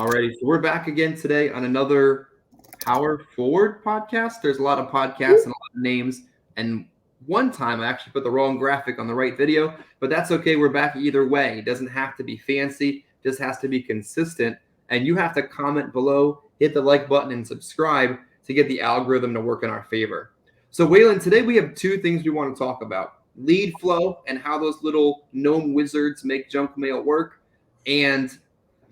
Alrighty, so we're back again today on another Power Forward podcast. There's a lot of podcasts and a lot of names, and one time I actually put the wrong graphic on the right video, but that's okay. We're back either way. It doesn't have to be fancy, just has to be consistent. And you have to comment below, hit the like button, and subscribe to get the algorithm to work in our favor. So, Waylon, today we have two things we want to talk about: lead flow and how those little gnome wizards make junk mail work, and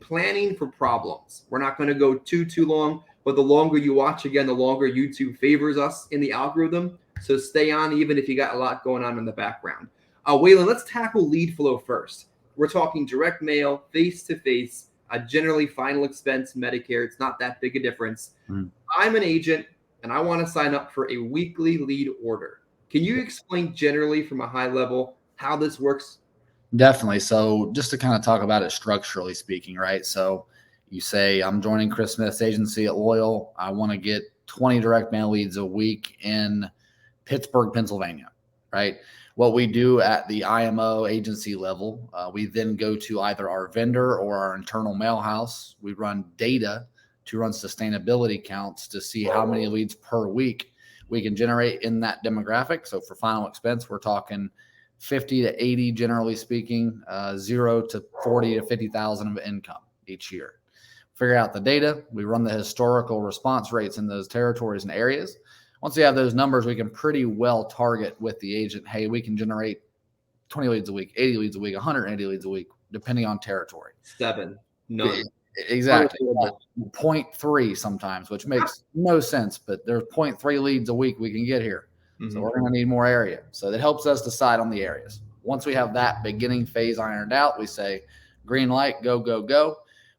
planning for problems. We're not going to go too long, but the longer you watch, again, the longer YouTube favors us in the algorithm. So stay on, even if you got a lot going on in the background. Waylon, let's tackle lead flow first. We're talking direct mail, face-to-face, generally final expense Medicare. It's not that big a difference. I'm an agent, and I want to sign up for a weekly lead order. Can you explain generally from a high level how this works? Definitely. So just to kind of talk about it structurally speaking, right? So you say, I'm joining Chris Smith's agency at Loyal. I want to get 20 direct mail leads a week in Pittsburgh, Pennsylvania, right? What we do at the IMO agency level, we then go to either our vendor or our internal mail house. We run data to run sustainability counts to see how many leads per week we can generate in that demographic. So for final expense, we're talking 50 to 80, generally speaking, 0 to 40 to 50,000 of income each year. Figure out the data. We run the historical response rates in those territories and areas. Once we have those numbers, we can pretty well target with the agent, hey, we can generate 20 leads a week, 80 leads a week, 180 leads a week, depending on territory. 7, none. Exactly. 0.3 sometimes, which makes no sense, but there's 0.3 leads a week we can get here. So we're going to need more area. So that helps us decide on the areas. Once we have that beginning phase ironed out, we say, green light, go, go, go.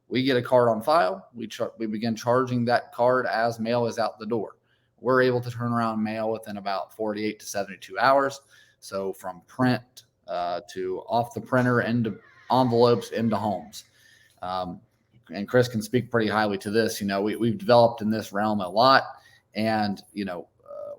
We get a card on file. We begin charging that card as mail is out the door. We're able to turn around mail within about 48 to 72 hours. So from print to off the printer into envelopes into homes. And Chris can speak pretty highly to this. You know, we've developed in this realm a lot. And, you know,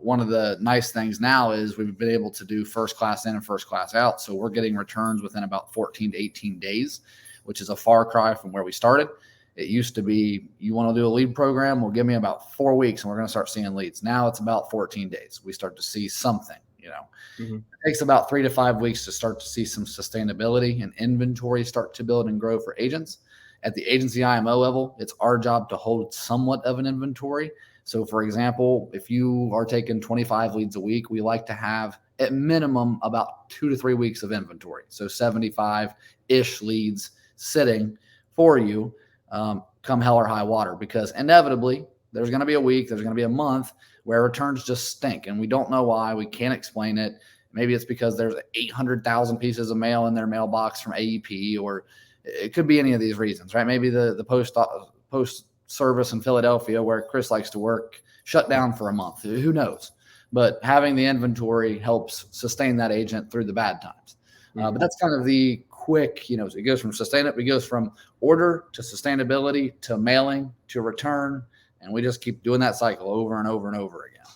one of the nice things now is we've been able to do first class in and first class out. So we're getting returns within about 14 to 18 days, which is a far cry from where we started. It used to be, you want to do a lead program? Well, give me about 4 weeks and we're going to start seeing leads. Now it's about 14 days. We start to see something, you know. It takes about 3 to 5 weeks to start to see some sustainability and inventory start to build and grow for agents. At the agency IMO level, it's our job to hold somewhat of an inventory. So, for example, if you are taking 25 leads a week, we like to have at minimum about 2 to 3 weeks of inventory. So 75-ish leads sitting for you come hell or high water, because inevitably there's going to be a week, there's going to be a month where returns just stink. And we don't know why. We can't explain it. Maybe it's because there's 800,000 pieces of mail in their mailbox from AEP, or it could be any of these reasons, right? Maybe the post service in Philadelphia, where Chris likes to work, shut down for a month. Who knows? But having the inventory helps sustain that agent through the bad times. But that's kind of the quick, you know, it goes from it goes from order to sustainability to mailing to return. And we just keep doing that cycle over and over and over again.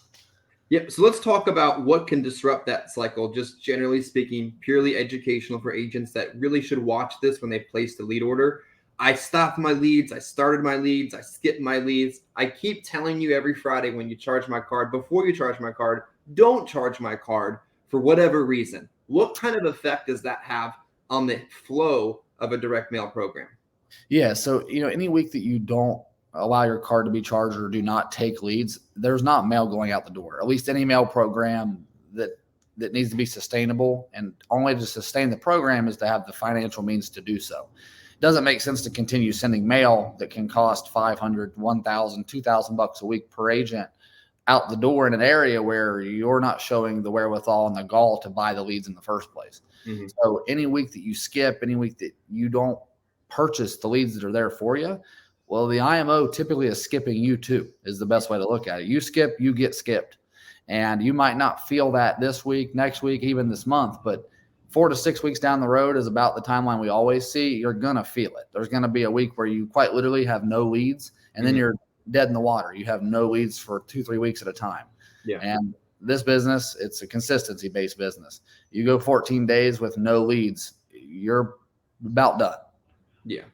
Yep. So let's talk about what can disrupt that cycle. Just generally speaking, purely educational for agents that really should watch this when they place the lead order. I stopped my leads. I started my leads. I skipped my leads. I keep telling you every Friday when you charge my card, before you charge my card, don't charge my card for whatever reason. What kind of effect does that have on the flow of a direct mail program? Yeah. So, you know, any week that you don't allow your card to be charged or do not take leads, there's not mail going out the door. At least any mail program that needs to be sustainable, and only to sustain the program is to have the financial means to do so. It doesn't make sense to continue sending mail that can cost $500, $1,000, $2,000 a week per agent out the door in an area where you're not showing the wherewithal and the gall to buy the leads in the first place. So any week that you skip, any week that you don't purchase the leads that are there for you, well, the IMO typically is skipping you too, is the best way to look at it. You skip, you get skipped. And you might not feel that this week, next week, even this month, but 4 to 6 weeks down the road is about the timeline we always see. You're going to feel it. There's going to be a week where you quite literally have no leads, and then you're dead in the water. You have no leads for 2-3 weeks at a time. Yeah. And this business, it's a consistency-based business. You go 14 days with no leads, you're about done. Yeah.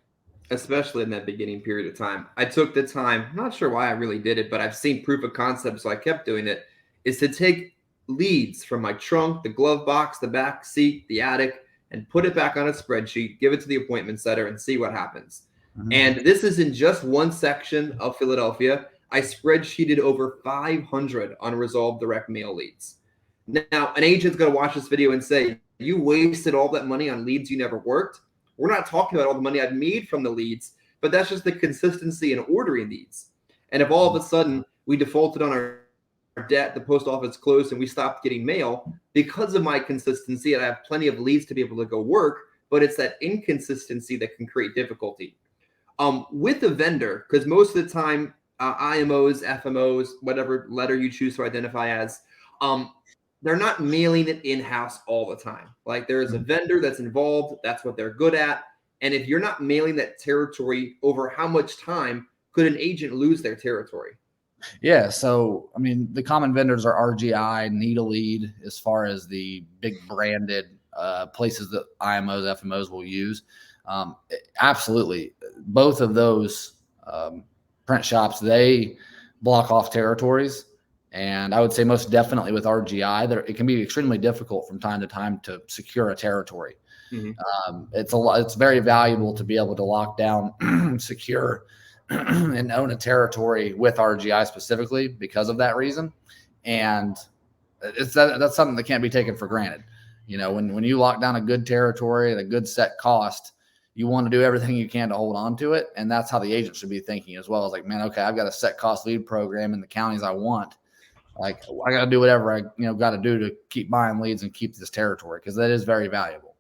especially in that beginning period of time. I took the time, I'm not sure why I really did it, but I've seen proof of concept, so I kept doing it, is to take leads from my trunk, the glove box, the back seat, the attic, and put it back on a spreadsheet, give it to the appointment setter, and see what happens. Mhm. And this is in just one section of Philadelphia. I spreadsheeted over 500 unresolved direct mail leads. Now, an agent's going to watch this video and say, you wasted all that money on leads you never worked. We're not talking about all the money I've made from the leads, but that's just the consistency in ordering leads. And if all of a sudden we defaulted on our debt, the post office closed, and we stopped getting mail because of my consistency, and I have plenty of leads to be able to go work, but it's that inconsistency that can create difficulty. With a vendor, because most of the time, IMOs, FMOs, whatever letter you choose to identify as, they're not mailing it in-house all the time. Like there's a vendor that's involved. That's what they're good at. And if you're not mailing that territory, over how much time could an agent lose their territory? Yeah. So, I mean, the common vendors are RGI, Need a Lead, as far as the big branded places that IMOs, FMOs will use. Absolutely. Both of those print shops, they block off territories. And I would say most definitely with RGI, it can be extremely difficult from time to time to secure a territory. Mm-hmm. It's very valuable to be able to lock down, secure, and own a territory with RGI specifically because of that reason. And that's something that can't be taken for granted. You know, when you lock down a good territory at a good set cost, you want to do everything you can to hold on to it. And that's how the agent should be thinking as well. It's like, man, okay, I've got a set cost lead program in the counties I want. Like I got to do whatever I got to do to keep buying leads and keep this territory, because that is very valuable.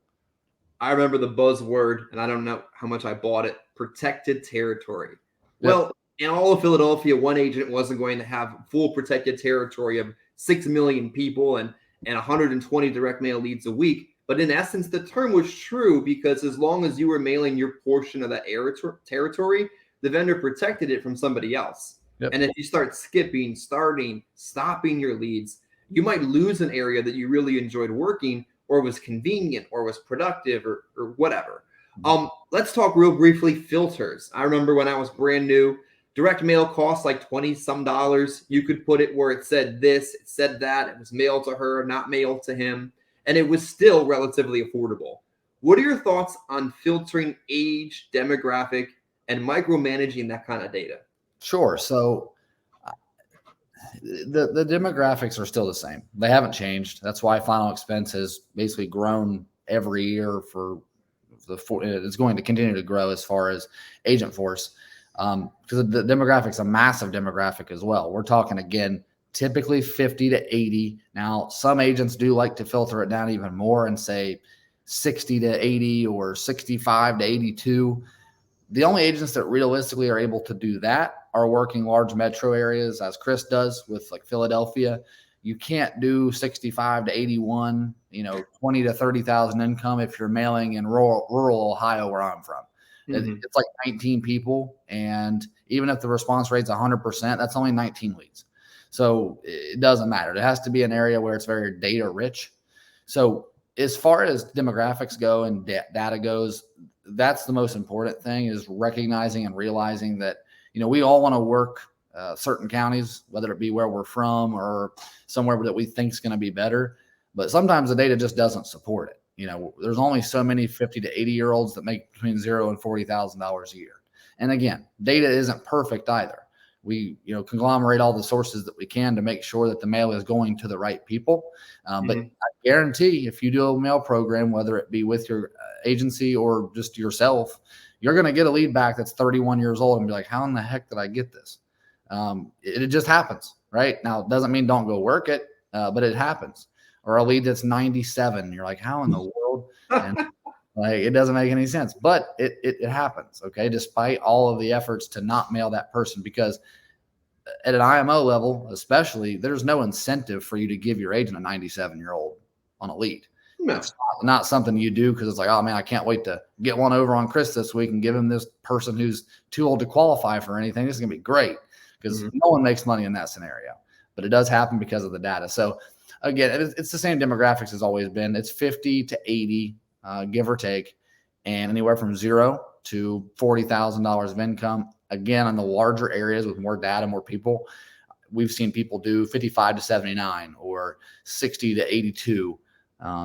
I remember the buzzword, and I don't know how much I bought it, protected territory. Yep. Well, in all of Philadelphia, one agent wasn't going to have full protected territory of 6 million people and 120 direct mail leads a week. But in essence, the term was true, because as long as you were mailing your portion of that territory, the vendor protected it from somebody else. Yep. And if you start skipping, starting, stopping your leads, you might lose an area that you really enjoyed working, or was convenient, or was productive, or whatever. Let's talk real briefly filters. I remember when I was brand new, direct mail cost like $20 some. You could put it where it said this, it said that, it was mailed to her, not mailed to him, and it was still relatively affordable. What are your thoughts on filtering age, demographic, and micromanaging that kind of data? Sure. So the demographics are still the same. They haven't changed. That's why final expense has basically grown every year it's going to continue to grow as far as agent force, because the demographic's a massive demographic as well. We're talking, again, typically 50 to 80. Now, some agents do like to filter it down even more and say 60 to 80 or 65 to 82. The only agents that realistically are able to do that are working large metro areas, as Chris does with like Philadelphia. You can't do 65 to 81, 20 to 30,000 income if you're mailing in rural Ohio, where I'm from. Mm-hmm. It's like 19 people. And even if the response rate's 100%, that's only 19 leads. So it doesn't matter. It has to be an area where it's very data rich. So as far as demographics go and data goes, that's the most important thing, is recognizing and realizing that, we all want to work certain counties, whether it be where we're from or somewhere that we think is going to be better. But sometimes the data just doesn't support it. There's only so many 50 to 80-year-olds that make between $0 and $40,000 a year. And again, data isn't perfect either. We, conglomerate all the sources that we can to make sure that the mail is going to the right people. But I guarantee if you do a mail program, whether it be with your agency or just yourself, you're going to get a lead back that's 31 years old and be like, how in the heck did I get this? It just happens, right? Now, it doesn't mean don't go work it, but it happens. Or a lead that's 97. You're like, how in the world? And like, it doesn't make any sense, but it happens. Okay. Despite all of the efforts to not mail that person, because at an IMO level, especially, there's no incentive for you to give your agent a 97-year-old on a lead. No. It's not something you do because it's like, oh man, I can't wait to get one over on Chris this week and give him this person who's too old to qualify for anything. This is going to be great, because no one makes money in that scenario, but it does happen because of the data. So again, it's the same demographics as always been. It's 50 to 80, give or take, and anywhere from 0 to $40,000 of income. Again, in the larger areas with more data, more people, we've seen people do 55 to 79 or 60 to 82,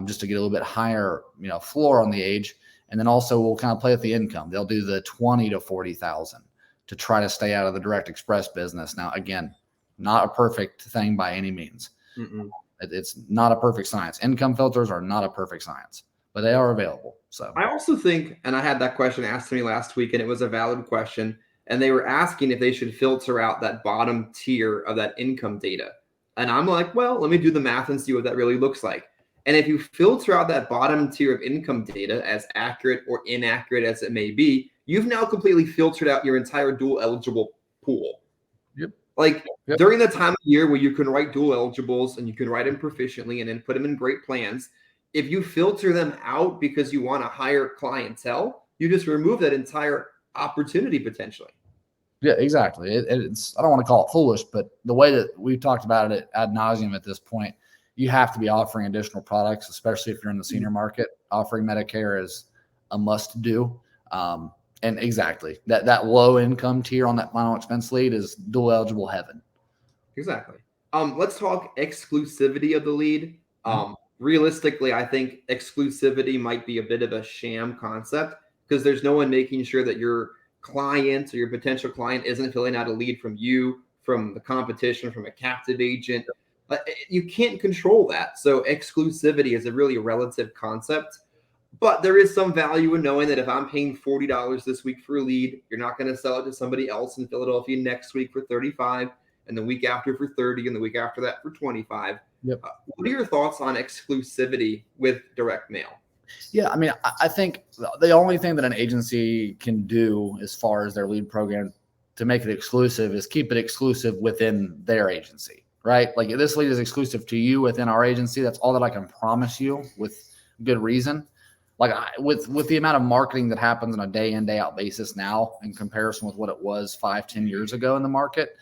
just to get a little bit higher, floor on the age. And then also we'll kind of play with the income. They'll do the 20 to 40,000 to try to stay out of the direct express business. Now, again, not a perfect thing by any means. Mm-mm. It's not a perfect science. Income filters are not a perfect science, but they are available. So I also think, and I had that question asked to me last week, and it was a valid question. And they were asking if they should filter out that bottom tier of that income data. And I'm like, well, let me do the math and see what that really looks like. And if you filter out that bottom tier of income data, as accurate or inaccurate as it may be, you've now completely filtered out your entire dual eligible pool. Yep. Yep. During the time of year where you can write dual eligibles and you can write them proficiently and then put them in great plans, if you filter them out because you want a higher clientele, you just remove that entire opportunity potentially. Yeah, exactly. It's, I don't want to call it foolish, but the way that we've talked about it ad nauseum at this point, you have to be offering additional products, especially if you're in the senior market. Offering Medicare is a must do. And exactly that low income tier on that final expense lead is dual eligible heaven. Exactly. Let's talk exclusivity of the lead. Realistically, I think exclusivity might be a bit of a sham concept because there's no one making sure that your client or your potential client isn't filling out a lead from you, from the competition, from a captive agent. You can't control that. So exclusivity is a really relative concept. But there is some value in knowing that if I'm paying $40 this week for a lead, you're not going to sell it to somebody else in Philadelphia next week for $35, and the week after for $30, and the week after that for $25. Yep. What are your thoughts on exclusivity with direct mail? Yeah, I mean, I think the only thing that an agency can do as far as their lead program to make it exclusive is keep it exclusive within their agency, right? Like, if this lead is exclusive to you within our agency, that's all that I can promise you with good reason. Like, with the amount of marketing that happens on a day in, day out basis now in comparison with what it was 5-10 years ago in the market,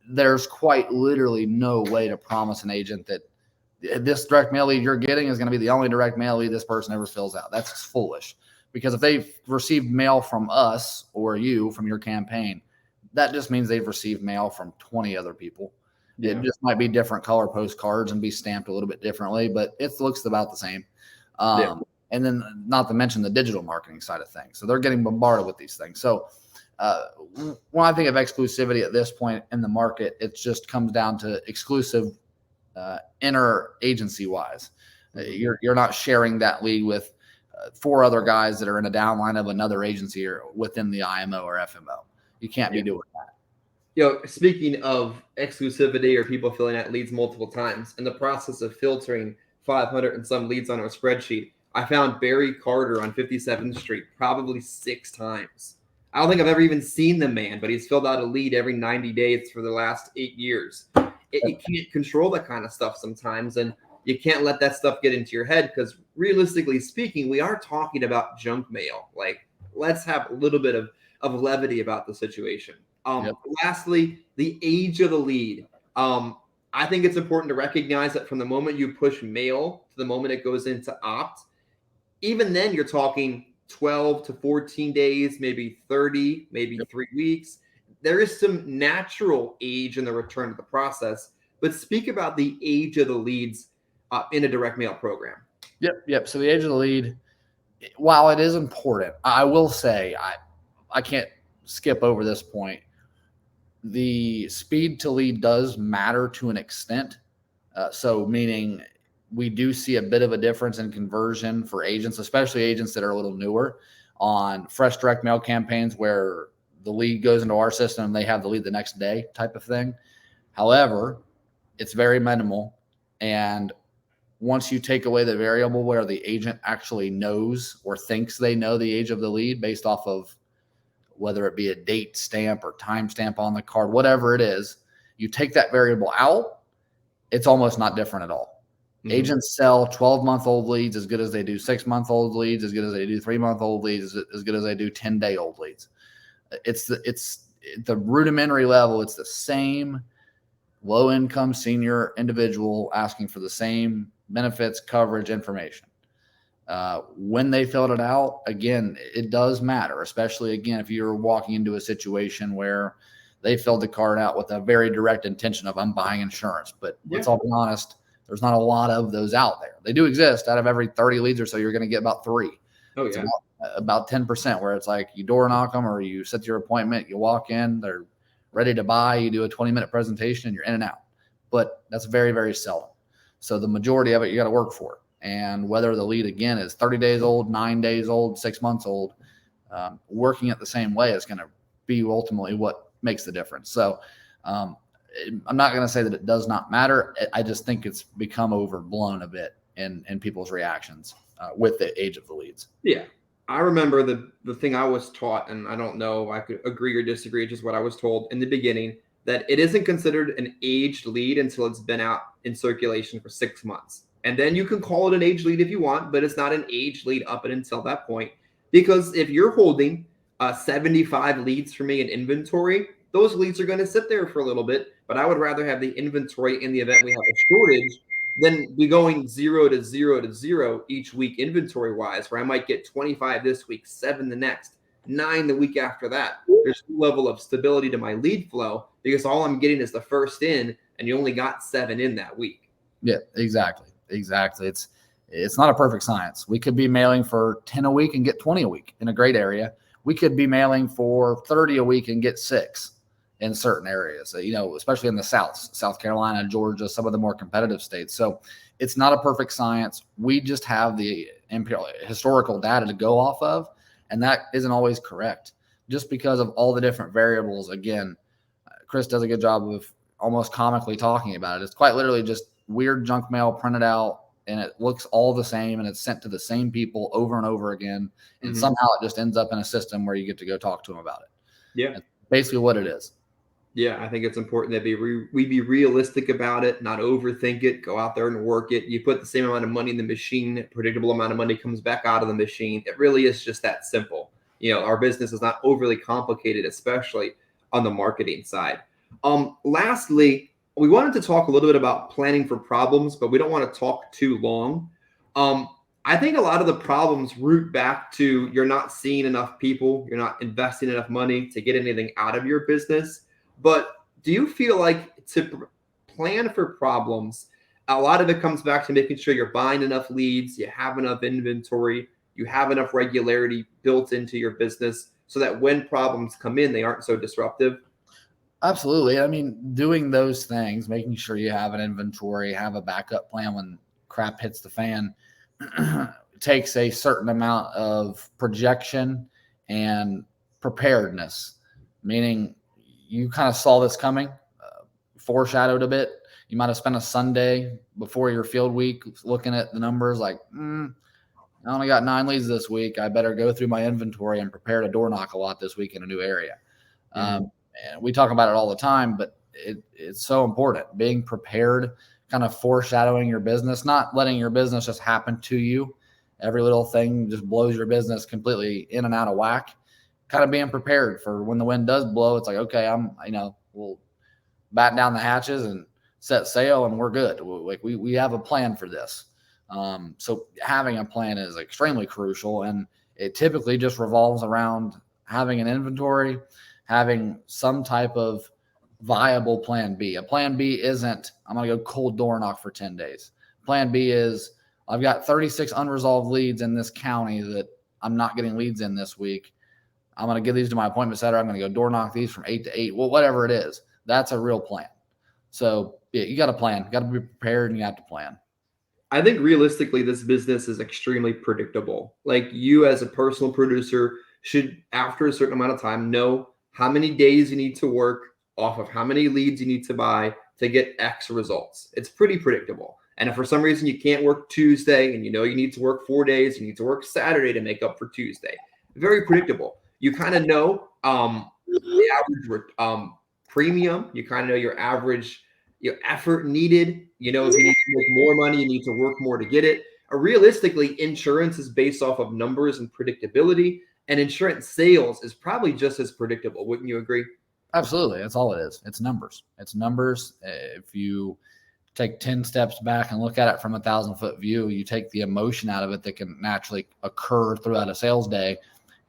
there's quite literally no way to promise an agent that this direct mail lead you're getting is going to be the only direct mail lead this person ever fills out. That's foolish, because if they've received mail from us or you from your campaign, that just means they've received mail from 20 other people. Yeah. It just might be different color postcards and be stamped a little bit differently, but it looks about the same. And then not to mention the digital marketing side of things. So they're getting bombarded with these things. So when I think of exclusivity at this point in the market, it just comes down to exclusive inner agency wise. You're not sharing that lead with 4 other guys that are in a downline of another agency or within the IMO or FMO. You can't be doing that. Speaking of exclusivity or people filling out leads multiple times, in the process of filtering 500 and some leads on our spreadsheet, I found Barry Carter on 57th Street probably 6 times. I don't think I've ever even seen the man, but he's filled out a lead every 90 days for the last 8 years. You can't control that kind of stuff sometimes, and you can't let that stuff get into your head because realistically speaking, we are talking about junk mail. Like, let's have a little bit of levity about the situation. Lastly, the age of the lead. I think it's important to recognize that from the moment you push mail to the moment it goes into opt, even then you're talking 12 to 14 days, maybe 30, maybe 3 weeks. There is some natural age in the return of the process, but speak about the age of the leads in a direct mail program. Yep. So the age of the lead, while it is important, I will say I can't skip over this point. The speed to lead does matter to an extent. So meaning we do see a bit of a difference in conversion for agents, especially agents that are a little newer, on fresh direct mail campaigns where the lead goes into our system and they have the lead the next day type of thing. However, it's very minimal. And once you take away the variable where the agent actually knows or thinks they know the age of the lead based off of whether it be a date stamp or time stamp on the card, whatever it is, you take that variable out, it's almost not different at all. Mm-hmm. Agents sell 12-month-old leads as good as they do 6-month-old leads, as good as they do 3-month-old leads, as good as they do 10-day-old leads. It's the rudimentary level. It's the same low-income senior individual asking for the same benefits, coverage, information. When they filled it out, again, it does matter, especially, again, if you're walking into a situation where they filled the card out with a very direct intention of, I'm buying insurance. But let's all be honest, there's not a lot of those out there. They do exist. Out of every 30 leads or so, you're going to get about 3. Oh, yeah. It's about 10%, where it's like you door knock them or you set your appointment, you walk in, they're ready to buy, you do a 20-minute presentation, and you're in and out. But that's very, very seldom. So the majority of it, you got to work for. And whether the lead, again, is 30 days old, 9 days old, 6 months old, working it the same way is going to be ultimately what makes the difference. So I'm not going to say that it does not matter. I just think it's become overblown a bit in people's reactions with the age of the leads. Yeah. I remember the thing I was taught, and I don't know, I could agree or disagree, just what I was told in the beginning, that it isn't considered an aged lead until it's been out in circulation for 6 months. And then you can call it an aged lead if you want, but it's not an aged lead up until that point. Because if you're holding 75 leads for me in inventory, those leads are going to sit there for a little bit. But I would rather have the inventory in the event we have a shortage than be going 0 to 0 to 0 each week inventory wise, where I might get 25 this week, 7 the next, 9 the week after that. There's a level of stability to my lead flow because all I'm getting is the first in, and you only got 7 in that week. Yeah, exactly. It's not a perfect science. We could be mailing for 10 a week and get 20 a week in a great area. We could be mailing for 30 a week and get 6 in certain areas, especially in the South Carolina, Georgia, some of the more competitive states. So it's not a perfect science. We just have the historical data to go off of, and that isn't always correct just because of all the different variables. Again, Chris does a good job of almost comically talking about it. It's quite literally just weird junk mail printed out, and it looks all the same, and it's sent to the same people over and over again. And somehow it just ends up in a system where you get to go talk to them about it. Yeah. That's basically what it is. Yeah, I think it's important that we be realistic about it, not overthink it, go out there and work it. You put the same amount of money in the machine, a predictable amount of money comes back out of the machine. It really is just that simple. Our business is not overly complicated, especially on the marketing side. Lastly, we wanted to talk a little bit about planning for problems, but we don't want to talk too long. I think a lot of the problems root back to you're not seeing enough people, you're not investing enough money to get anything out of your business. But do you feel like to plan for problems, a lot of it comes back to making sure you're buying enough leads, you have enough inventory, you have enough regularity built into your business so that when problems come in, they aren't so disruptive? Absolutely. I mean, doing those things, making sure you have an inventory, have a backup plan when crap hits the fan, takes a certain amount of projection and preparedness, meaning you kind of saw this coming, foreshadowed a bit. You might have spent a Sunday before your field week looking at the numbers like, I only got 9 leads this week. I better go through my inventory and prepare to door knock a lot this week in a new area. And we talk about it all the time, but it's so important. Being prepared, kind of foreshadowing your business, not letting your business just happen to you. Every little thing just blows your business completely in and out of whack. Kind of being prepared for when the wind does blow. It's like, okay, we'll batten down the hatches and set sail and we're good. We have a plan for this. So having a plan is extremely crucial, and it typically just revolves around having an inventory, having some type of viable plan B. A plan B isn't, I'm going to go cold door knock for 10 days. Plan B is, I've got 36 unresolved leads in this county that I'm not getting leads in this week. I'm going to give these to my appointment setter. I'm going to go door knock these from 8 to 8. Well, whatever it is, that's a real plan. So yeah, you got to plan. You got to be prepared, and you have to plan. I think realistically, this business is extremely predictable. Like, you as a personal producer should, after a certain amount of time, know how many days you need to work off of how many leads you need to buy to get X results. It's pretty predictable. And if for some reason you can't work Tuesday and you need to work 4 days, you need to work Saturday to make up for Tuesday. Very predictable. You kind of know the average premium. You kind of know your average effort needed. If you need to make more money, you need to work more to get it. Realistically, insurance is based off of numbers and predictability, and insurance sales is probably just as predictable. Wouldn't you agree? Absolutely. That's all it is. It's numbers. If you take 10 steps back and look at it from 1,000-foot view, you take the emotion out of it that can naturally occur throughout a sales day.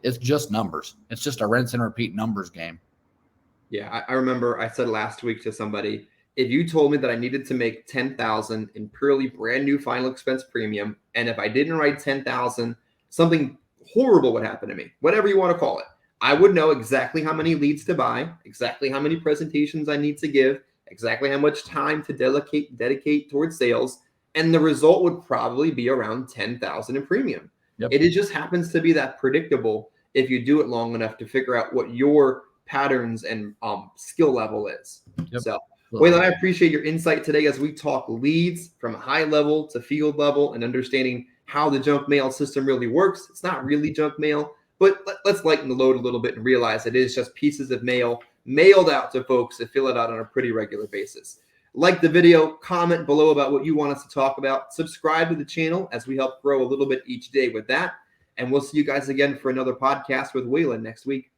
It's just numbers. It's just a rinse and repeat numbers game. Yeah, I remember I said last week to somebody, if you told me that I needed to make 10,000 in purely brand new final expense premium, and if I didn't write 10,000, something horrible would happen to me, whatever you want to call it. I would know exactly how many leads to buy, exactly how many presentations I need to give, exactly how much time to dedicate towards sales, and the result would probably be around 10,000 in premium. Yep. It just happens to be that predictable if you do it long enough to figure out what your patterns and skill level is. Yep. So, Waylon, I appreciate your insight today as we talk leads from a high level to field level and understanding how the junk mail system really works. It's not really junk mail, but let's lighten the load a little bit and realize it is just pieces of mail mailed out to folks that fill it out on a pretty regular basis. Like the video, comment below about what you want us to talk about. Subscribe to the channel as we help grow a little bit each day with that. And we'll see you guys again for another podcast with Waylon next week.